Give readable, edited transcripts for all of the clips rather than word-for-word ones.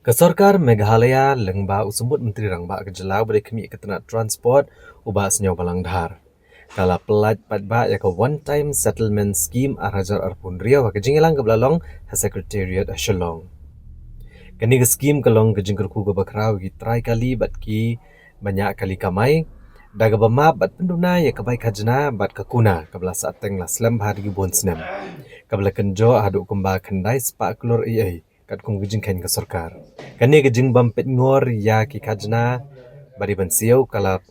Kesorkar Meghalaya lengba usumut Menteri Rangba kejelau beri kemi ketenat transport ubah senyaw balangdhar. Kala pelat patba ya ke one time settlement scheme arajar arpun ria wa kejingelang ke belalong ha secretariat Shillong. Kini ke scheme kelong kejingkerku ke bakrau ki try kali bat ki banyak kali kamai daga bema bat penduna ya ke baik hajna bat ke kuna ke belas ateng la slam hari ki bon snem. Kabla kenjo haduk kumba kendai spa klor ai kat kum gejing kain ke sorkar. Kani gejing bampet ngor ya ki kajna bari bansiau kala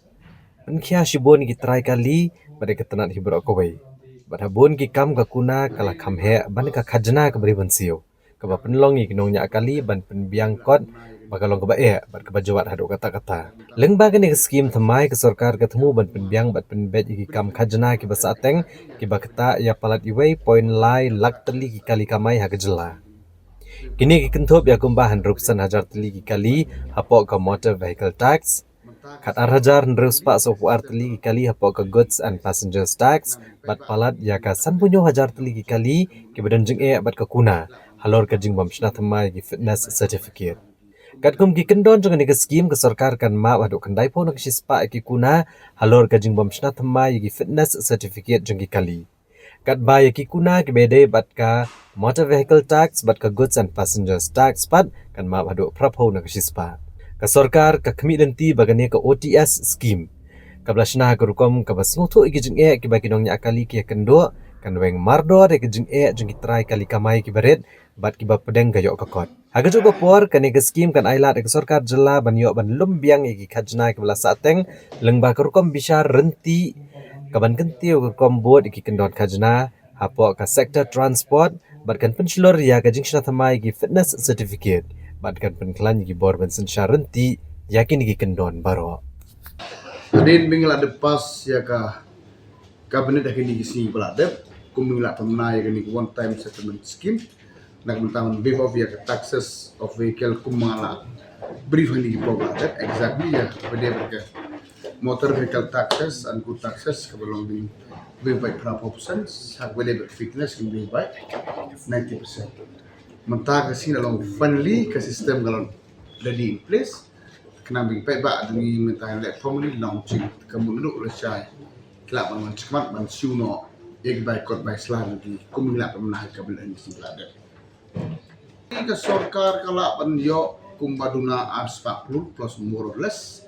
penkia shibon ki try kali bari ketenat hibro kowai. Badhabon ki kam ka kuna kala kam he ban ka kajna ke bari bansiau. Kaba penlong ki nong nya kali ban penbiang kot bakalong ke bae bat ke bajawat haduk kata-kata. Lengba kani ke skim thamai ke sorkar ketemu ban penbiang bat penbet ki kam kajna ki basateng ki bakata ya palat iwei point lai lak teli ki kali kamai ha kejela. Kini kikentop ya kumbah 100,000 teli kali hapok ke motor vehicle tax. Kat arhajar nerus pak sopuar teli kali hapok ke goods and passengers tax. Bat palat ya ka 10,000 teli kali ke badan jeng bat ke kuna. Halor ke jing bam syna thamai ki fitness certificate. Kat kum ki kendon jeng ni ke skim ke sorkar kan ma waduk kendai pon ke sispa ki kuna halor ke jing bam syna thamai ki fitness certificate jeng ki kali. Kat baya ki kuna ki bede bat ka motor vehicle tax bat ka goods and passengers tax pat kan ma hadu prapo na kispa ka sorkar ka kemi denti bagane ka OTS scheme ka blashna ka rukom ka basngutu igijing ki bagi nong nya kali ki kendo kan weng mardo de kijing jing try kali kamai ki baret bat ki ba pedeng gayo ka kot haga jo por kan ka scheme kan ailat ka sorkar jela ban yo ban lumbiang ki khajna ki bala sateng lengba ka rukom bisa renti kaban kentiu ke kombot iki kendon kajna hapo ka sektor transport batkan pencelor ya ka jingshna thamai ki fitness certificate batkan penklan ki bor ben sensharenti yakin iki kendon baro Adin bingla de pas ya ka kabinet akhini gisi beladep kumingla tamna ya ni one time settlement scheme nak mentang beef of ya taxes of vehicle kumala brief ni beladep exactly ya bede berke motor vehicle taxes and good taxes kabelong be by proportion hak bede fitness can be by 90%. Mentang kasi dalam friendly ke sistem galon ready in place kena bing pe ba ni mentang le formally launching kemudian oleh saya kelab man cemat man siuno ek by kot by slan di kumila pemnah kabilan di selada ke sorkar kala ban yo kumbaduna as 40 plus more or less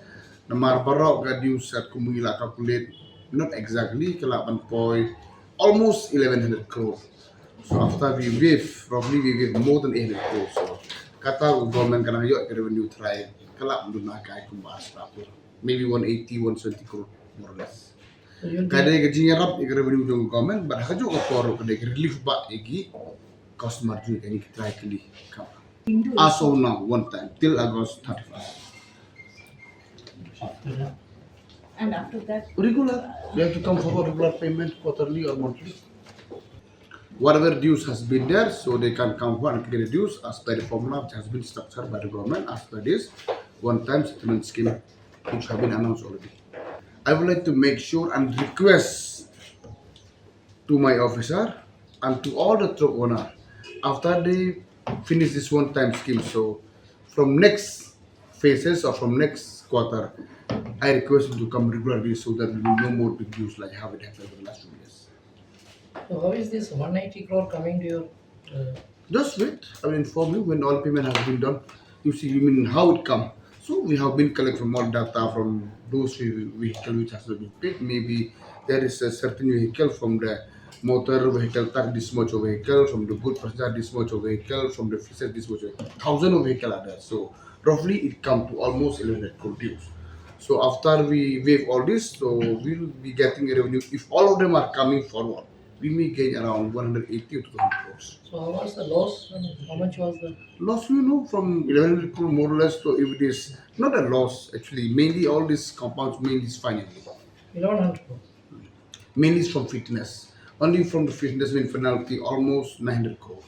namar barok gadiu set kumila calculate not exactly kala ban point almost 1100 crore. So after we wave more than 800 crores. So kata government kana yo revenue try kala mduna kai kumbas rapur maybe 180 120 crore more or less. Kada gajinya rap revenue dong government but hajo ko poro kada relief ba igi cost margin kani try kali kam. As of now one time till August 31st. And after that? Regular. You have to come for regular payment quarterly or monthly. Whatever dues has been there, so they can come for and get dues as per the formula which has been structured by the government as per this one-time settlement scheme which have been announced already. I would like to make sure and request to my officer and to all the truck owner after they finish this one-time scheme. So from next phases or from next quarter, I request you to come regularly so that we will no more big dues like how it happened in the last 2 years. So how is this 180 crore coming to your? Just wait. I will inform you when all payment has been done. You see, you mean how it come? So we have been collecting from all data from those vehicle which has been paid. Maybe there is a certain vehicle from the motor vehicle tax this much of vehicle, from the good passenger this much of vehicle, from the fisher this much of vehicle. 1,000 of vehicle are there. So roughly it come to almost 1100 crore dues. So after we waive all this, so we will be getting a revenue. If all of them are coming forward, we may gain around 180 to 200 crores. So how was the loss? How much was the Loss, from 1100 crore more or less. So if it is not a loss, actually, mainly all these compounds mainly is finally. 1100 crore? Mainly is from fitness. Only from the fitness win penalty almost 900 crores.